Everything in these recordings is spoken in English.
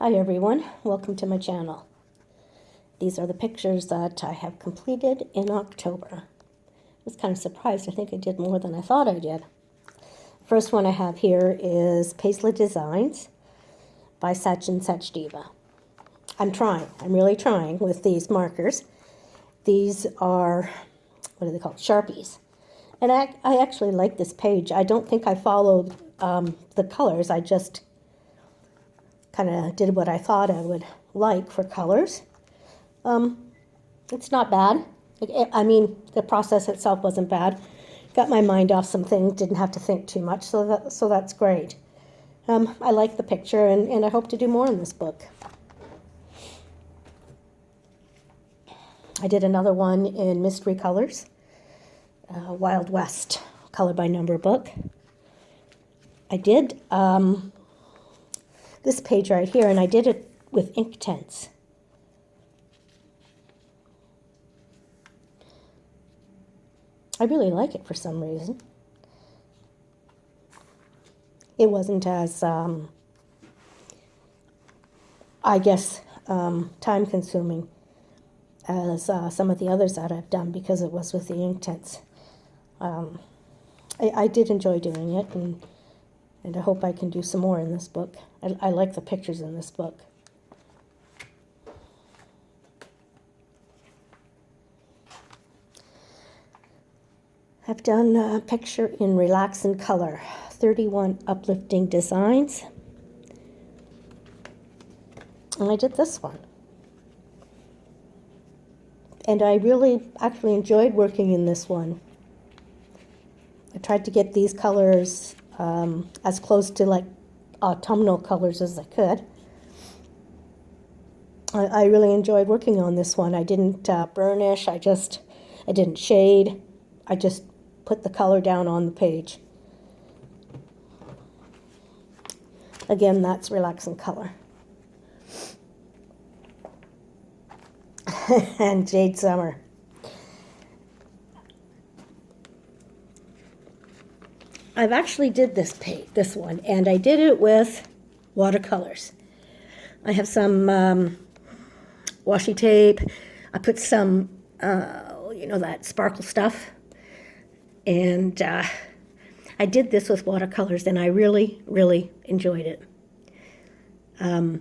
Hi everyone, welcome to my channel. These are the pictures that I have completed in October. I was kind of surprised. I think I did more than I thought I did. First one I have here is Paisley Designs by Sachin Sachdeva. I'm really trying with these markers. These are, what are they called? Sharpies. And I actually like this page. I don't think I followed the colors. I just kind of did what I thought I would like for colors. It's not bad. I mean, the process itself wasn't bad. Got my mind off some things, didn't have to think too much, so that's great. I like the picture, and I hope to do more in this book. I did another one in Mystery Colors, Wild West, color by number book. I did this page right here, and I did it with Inktense. I really like it for some reason. It wasn't as, I guess, time-consuming as some of the others that I've done because it was with the Inktense. I did enjoy doing it, and I hope I can do some more in this book. I like the pictures in this book. I've done a picture in Relax in Color, 31 Uplifting Designs. And I did this one. And I really actually enjoyed working in this one. I tried to get these colors as close to like autumnal colors as I could. I really enjoyed working on this one. I didn't burnish, I didn't shade. I just put the color down on the page. Again, that's Relax in Color. And Jade Summer. I've actually did this one, and I did it with watercolors. I have some washi tape. I put some, that sparkle stuff. And I did this with watercolors, and I really, really enjoyed it. The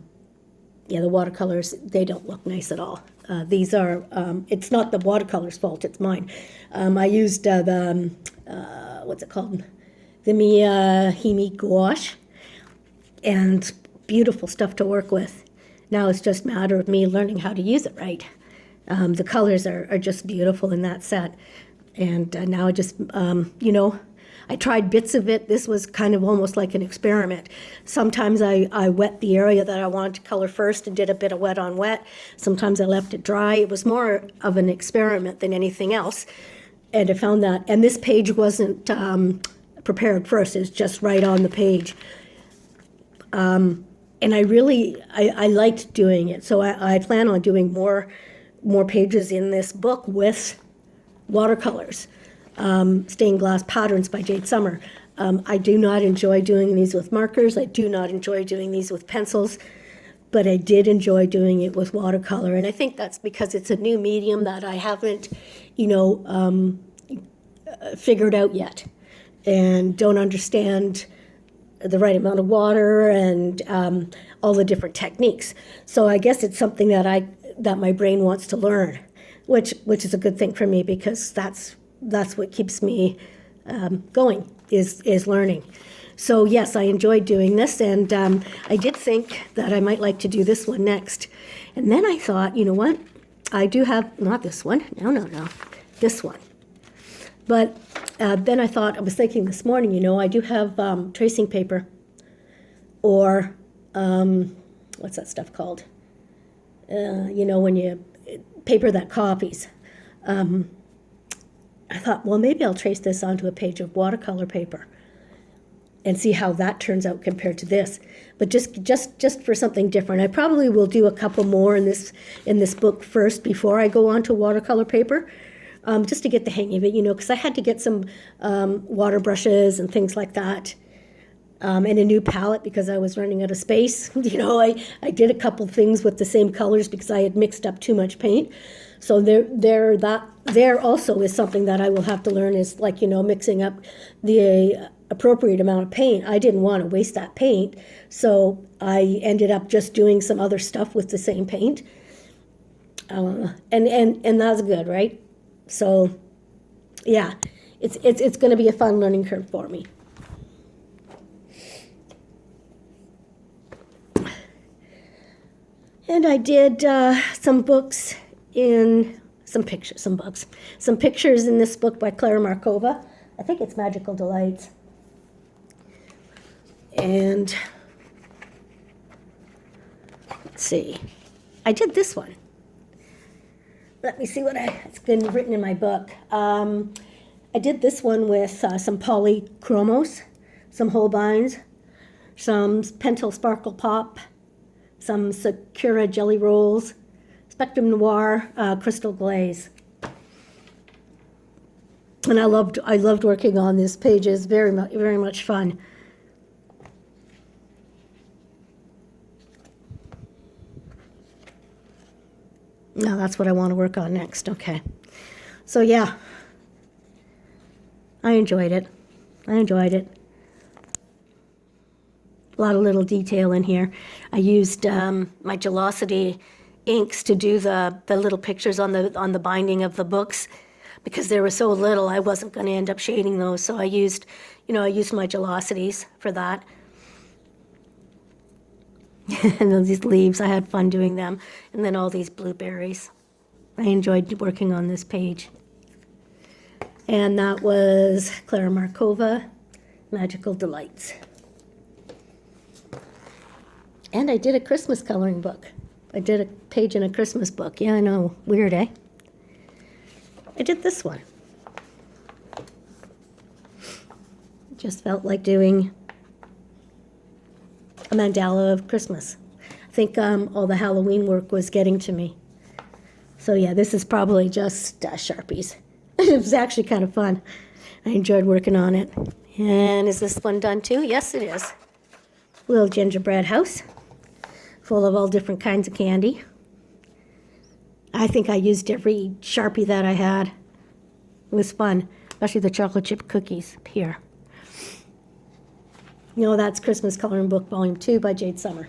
watercolors, they don't look nice at all. These are, it's not the watercolor's fault, it's mine. I used what's it called? The Miyahime gouache, and beautiful stuff to work with. Now it's just a matter of me learning how to use it right. The colors are just beautiful in that set. And now I just, I tried bits of it. This was kind of almost like an experiment. Sometimes I wet the area that I wanted to color first and did a bit of wet on wet. Sometimes I left it dry. It was more of an experiment than anything else. And I found that, and this page wasn't prepared first. It's just right on the page. And I liked doing it. So I plan on doing more pages in this book with watercolors. Stained Glass Patterns by Jade Summer. I do not enjoy doing these with markers. I do not enjoy doing these with pencils, but I did enjoy doing it with watercolor. And I think that's because it's a new medium that I haven't, figured out yet, and don't understand the right amount of water and all the different techniques. So I guess it's something that my brain wants to learn, which is a good thing for me, because that's what keeps me going, is learning. So yes, I enjoyed doing this, and I did think that I might like to do this one next. And then I thought, you know what? I do have, not this one, no, this one. But then I was thinking this morning, I do have tracing paper, or what's that stuff called? When you paper that copies. I thought, well, maybe I'll trace this onto a page of watercolor paper and see how that turns out compared to this. But just for something different. I probably will do a couple more in this book first before I go on to watercolor paper, just to get the hang of it, because I had to get some water brushes and things like that and a new palette because I was running out of space. I did a couple things with the same colors because I had mixed up too much paint. So there also is something that I will have to learn is like, mixing up the appropriate amount of paint. I didn't want to waste that paint, so I ended up just doing some other stuff with the same paint. And that's good, right? So, yeah, it's going to be a fun learning curve for me. And I did some pictures in this book by Clara Markova. I think it's Magical Delights. And let's see, I did this one. Let me see it's been written in my book. I did this one with some polychromos, some Holbeins, some Pentel Sparkle Pop, some Sakura Jelly Rolls, Spectrum Noir Crystal Glaze. And I loved working on this page. It's very much fun. Now that's what I want to work on next. Okay. So yeah, I enjoyed it. A lot of little detail in here. I used my Gelosity inks to do the little pictures on the binding of the books because there were so little. I wasn't going to end up shading those, so I used my Gelosities for that. And then these leaves, I had fun doing them. And then all these blueberries. I enjoyed working on this page. And that was Clara Markova, Magical Delights. And I did a Christmas coloring book. I did a page in a Christmas book. Yeah, I know, weird, eh? I did this one. Just felt like doing a mandala of Christmas. I think all the Halloween work was getting to me. So yeah, this is probably just Sharpies. It was actually kind of fun. I enjoyed working on it. And is this one done too? Yes, it is. Little gingerbread house full of all different kinds of candy. I think I used every Sharpie that I had. It was fun, especially the chocolate chip cookies here. That's Christmas Coloring Book Volume 2 by Jade Summer.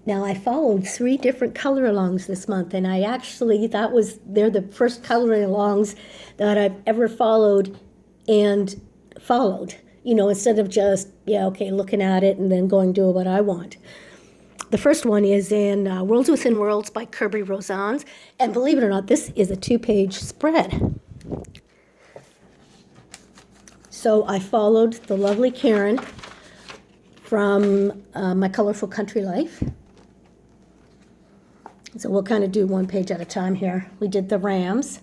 Now, I followed 3 different color-alongs this month, and they're the first color-alongs that I've ever followed, instead of just, looking at it and then going do what I want. The first one is in Worlds Within Worlds by Kirby Rosans, and believe it or not, this is a 2-page spread. So I followed the lovely Karen from My Colorful Country Life. So we'll kind of do one page at a time here. We did the Rams.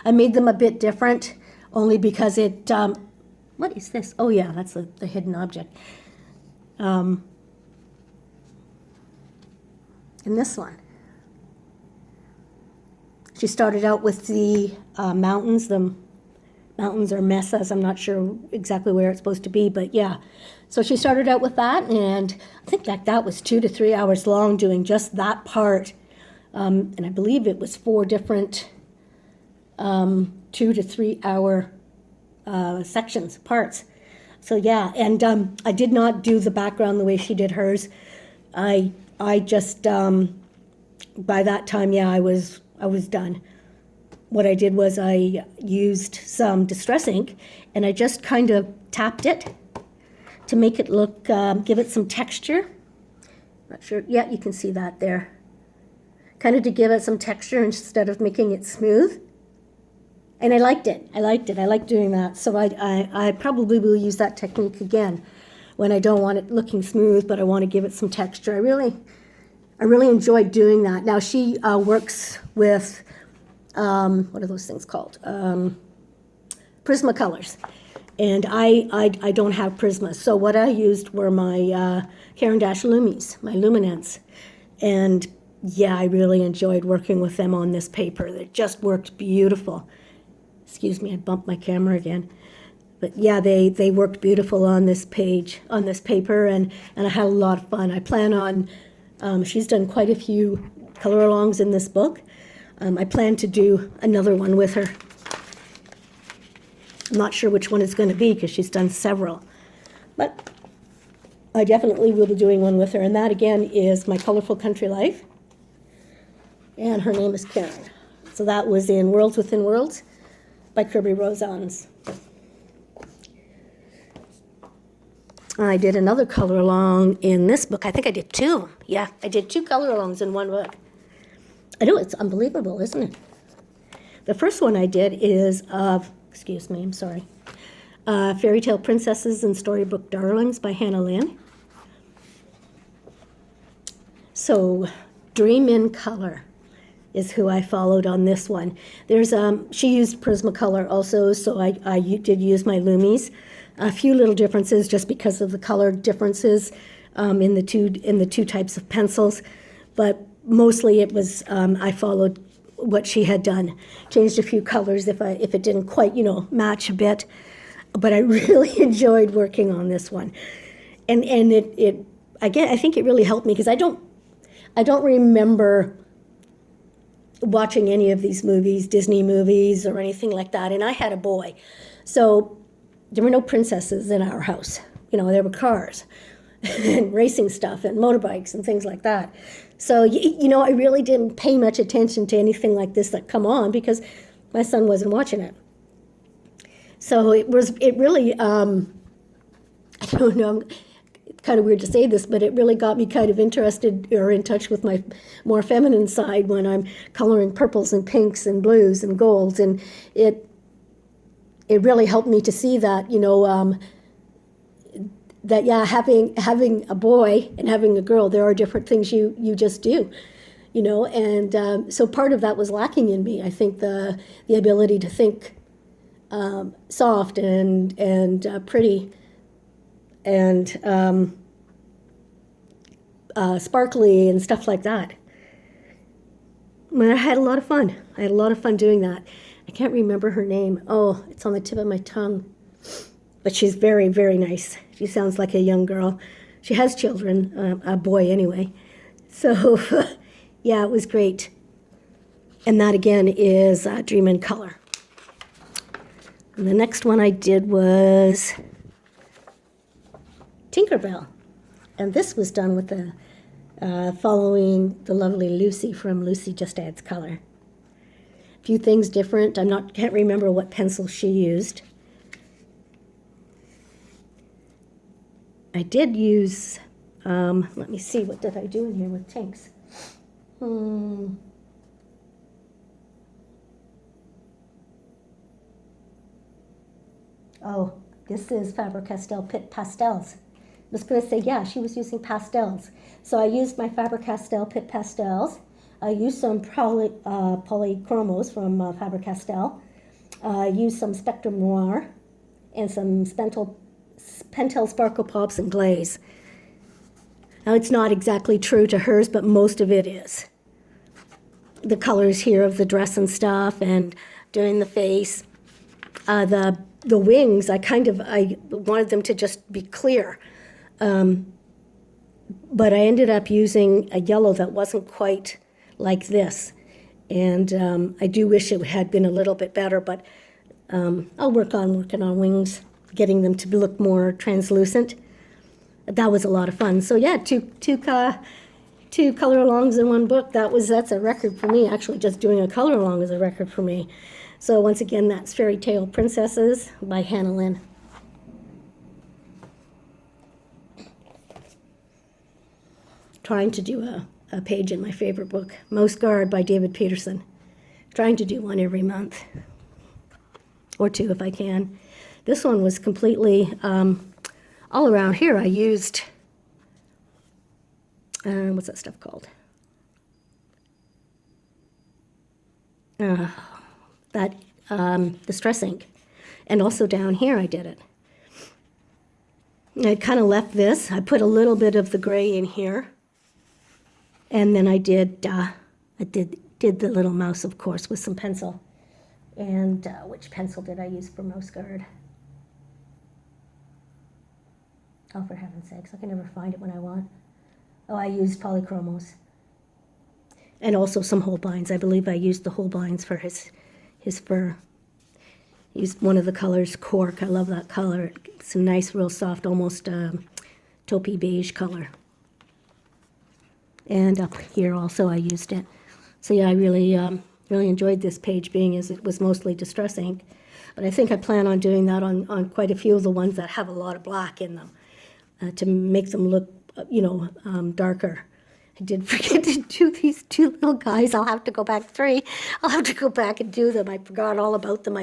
I made them a bit different only because what is this? Oh yeah, that's the hidden object. In this one. She started out with the mountains. The mountains are mesas. I'm not sure exactly where it's supposed to be, but yeah. So she started out with that, and I think that was 2 to 3 hours long doing just that part. And I believe it was 4 different 2 to 3 hour sections, parts. So yeah, and I did not do the background the way she did hers. I just by that time, yeah, I was done. What I did was I used some Distress ink, and I just kind of tapped it to make it look, give it some texture. Not sure, yeah, you can see that there. Kind of to give it some texture instead of making it smooth. And I liked it. I like doing that. So I probably will use that technique again when I don't want it looking smooth, but I want to give it some texture. I really enjoyed doing that. Now she works with, what are those things called? Prismacolors. And I don't have Prisma. So what I used were my Caran d'Ache Lumis, my Luminance. And yeah, I really enjoyed working with them on this paper. It just worked beautiful. Excuse me, I bumped my camera again. But yeah, they worked beautiful on this page, on this paper, and I had a lot of fun. I plan on, she's done quite a few color alongs in this book. I plan to do another one with her. I'm not sure which one it's going to be because she's done several. But I definitely will be doing one with her. And that, again, is My Colorful Country Life. And her name is Karen. So that was in Worlds Within Worlds by Kirby Rosans. I did another color along in this book. I think I did two. Yeah, I did two color alongs in one book. I know, it's unbelievable, isn't it? The first one I did is of, excuse me, I'm sorry, Fairy Tale Princesses and Storybook Darlings by Hannah Lynn. So, Dream in Color is who I followed on this one. There's she used Prismacolor also, so I did use my Lumis. A few little differences just because of the color differences in the two types of pencils, but mostly it was I followed what she had done. Changed a few colors if it didn't quite match a bit, but I really enjoyed working on this one, and it again I think it really helped me because I don't remember watching any of these movies, Disney movies or anything like that, and I had a boy, so there were no princesses in our house. There were cars and racing stuff and motorbikes and things like that. So, I really didn't pay much attention to anything like this that come on because my son wasn't watching it. So it really, I don't know, it's kind of weird to say this, but it really got me kind of interested or in touch with my more feminine side when I'm coloring purples and pinks and blues and golds. And it really helped me to see that, that having a boy and having a girl, there are different things you just do, and so part of that was lacking in me. I think the ability to think soft and pretty and sparkly and stuff like that. I had a lot of fun. I had a lot of fun doing that. I can't remember her name. Oh, it's on the tip of my tongue. But she's very, very nice. She sounds like a young girl. She has children, a boy anyway. So, yeah, it was great. And that, again, is Dream in Color. And the next one I did was Tinkerbell. And this was done with the following the lovely Lucy from Lucy Just Adds Color. A few things different. Can't remember what pencil she used. I did use, let me see, what did I do in here with tinks? Oh, this is Faber-Castell Pitt Pastels. I was going to say, yeah, she was using pastels. So I used my Faber-Castell Pitt Pastels. I used some polychromos from Faber-Castell. I used some Spectrum Noir and some Pentel Sparkle Pops and Glaze. Now, it's not exactly true to hers, but most of it is. The colors here of the dress and stuff and doing the face. The wings, I wanted them to just be clear. But I ended up using a yellow that wasn't quite like this. And I do wish it had been a little bit better, but I'll working on wings, getting them to look more translucent. That was a lot of fun. So yeah, two color alongs in one book. That's a record for me. Actually, just doing a color along is a record for me. So once again, that's Fairy Tale Princesses by Hannah Lynn. Trying to do a page in my favorite book, Mouse Guard by David Peterson. Trying to do one every month, or two if I can. This one was completely, all around here I used, what's that stuff called? Distress ink. And also down here I did it. I kind of left this. I put a little bit of the gray in here. And then I did the little mouse, of course, with some pencil. And which pencil did I use for Mouse Guard? Oh, for heaven's sakes, I can never find it when I want. Oh, I used polychromos. And also some Holbeins. I believe I used the Holbeins for his fur. Used one of the colors, cork. I love that color. It's a nice, real soft, almost taupey beige color. And up here also I used it. So yeah, I really enjoyed this page, being as it was mostly distress ink. But I think I plan on doing that on quite a few of the ones that have a lot of black in them, to make them look, darker. I did forget to do these two little guys. I'll have to go back, three. I'll have to go back and do them. I forgot all about them.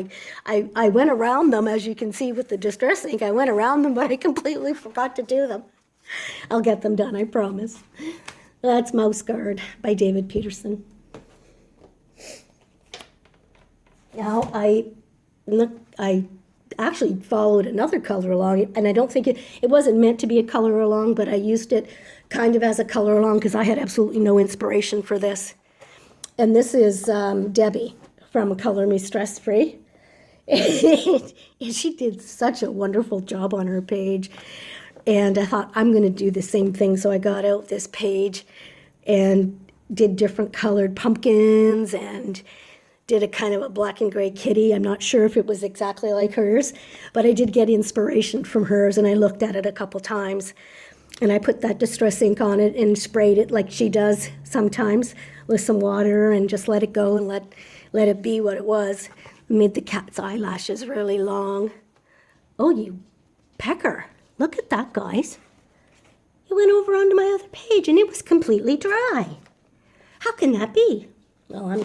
I went around them, as you can see with the distress ink. I went around them, but I completely forgot to do them. I'll get them done, I promise. That's Mouse Guard by David Peterson. Now, I actually followed another color along, and I don't think it wasn't meant to be a color along, but I used it kind of as a color along because I had absolutely no inspiration for this. And this is Debbie from Color Me Stress Free. And she did such a wonderful job on her page. And I thought, I'm going to do the same thing. So I got out this page and did different colored pumpkins and did a kind of a black and gray kitty. I'm not sure if it was exactly like hers, but I did get inspiration from hers, and I looked at it a couple times. And I put that distress ink on it and sprayed it like she does sometimes with some water and just let it go and let it be what it was. Made the cat's eyelashes really long. Oh, you pecker. Look at that, guys. It went over onto my other page and it was completely dry. How can that be? Well, I'm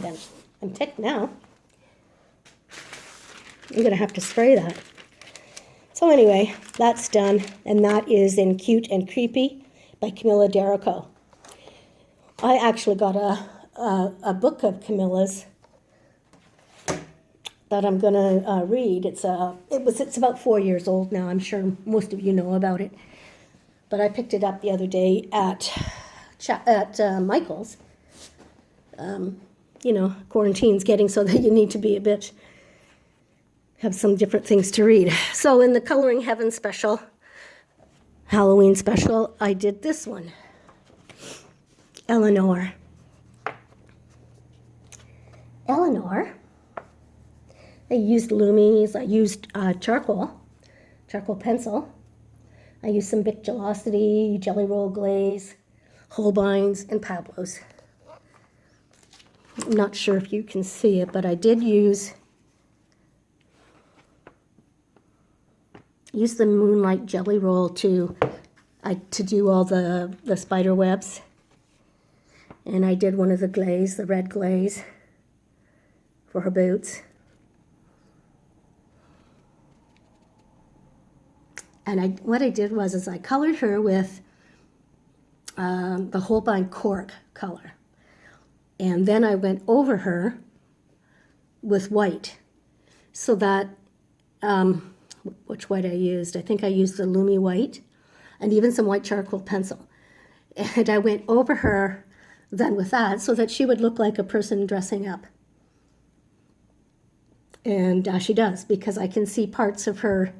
ticked now. I'm going to have to spray that. So anyway, that's done, and that is in Cute and Creepy by Camilla D'Errico. I actually got a book of Camilla's that I'm going to read. It's about 4 years old now. I'm sure most of you know about it. But I picked it up the other day at Michael's. Quarantine's getting so that you need to be have some different things to read. So in the Coloring Heaven special, Halloween special, I did this one. Eleanor. I used Lumis, I used charcoal pencil. I used some Bic Gelosity, Jelly Roll Glaze, Holbeins, and Pablo's. I'm not sure if you can see it, but I did use the Moonlight Jelly Roll to do all the spider webs. And I did one of the red glaze for her boots. And what I did was I colored her with the Holbein cork color. And then I went over her with white, so that, which white I used? I think I used the Lumi white and even some white charcoal pencil. And I went over her then with that so that she would look like a person dressing up. And she does, because I can see parts of her.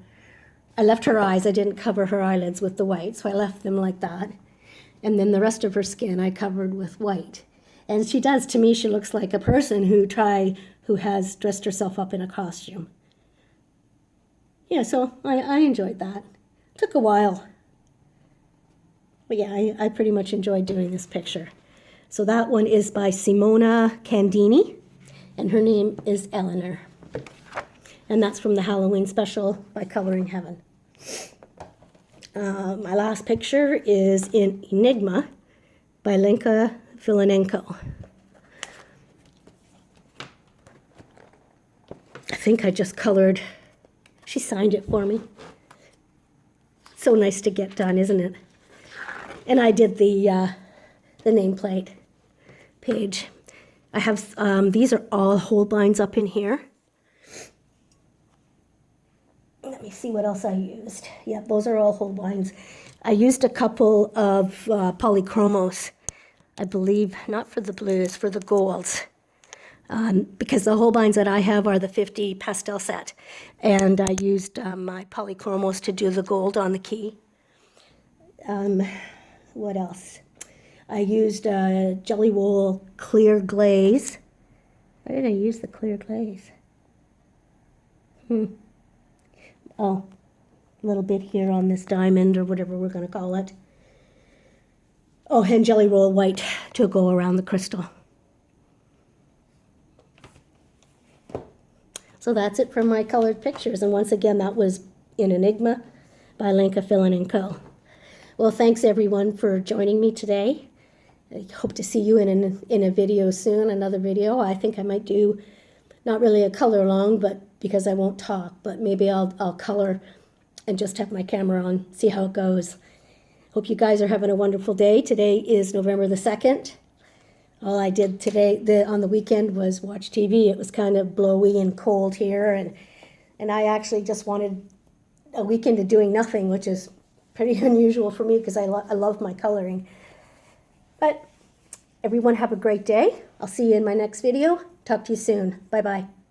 I left her eyes, I didn't cover her eyelids with the white, so I left them like that. And then the rest of her skin I covered with white. And she does, to me, she looks like a person who has dressed herself up in a costume. Yeah, so I enjoyed that. Took a while. But yeah, I pretty much enjoyed doing this picture. So that one is by Simona Candini, and her name is Eleanor. And that's from the Halloween special by Coloring Heaven. My last picture is in Enigma by Lenka Filinenko. I think I just colored, she signed it for me. So nice to get done, isn't it? And I did the nameplate page. I have, these are all Holbeins up in here. Let me see what else I used. Yeah, those are all Holbeins. I used a couple of polychromos, I believe, not for the blues, for the golds. Because the Holbeins that I have are the 50 pastel set. And I used my polychromos to do the gold on the key. What else? I used Jelly Roll clear glaze. Why did I use the clear glaze? Oh, a little bit here on this diamond or whatever we're going to call it. Oh, and Jelly Roll white to go around the crystal. So that's it for my colored pictures. And once again, that was in Enigma by Lenka Fillen & Co. Well, thanks everyone for joining me today. I hope to see you in a video soon, another video. I think I might do not really a color along, but because I won't talk, but maybe I'll color and just have my camera on, see how it goes. Hope you guys are having a wonderful day. Today is November the 2nd. All I did today on the weekend was watch TV. It was kind of blowy and cold here, and I actually just wanted a weekend of doing nothing, which is pretty unusual for me because I love my coloring. But everyone have a great day. I'll see you in my next video. Talk to you soon. Bye-bye.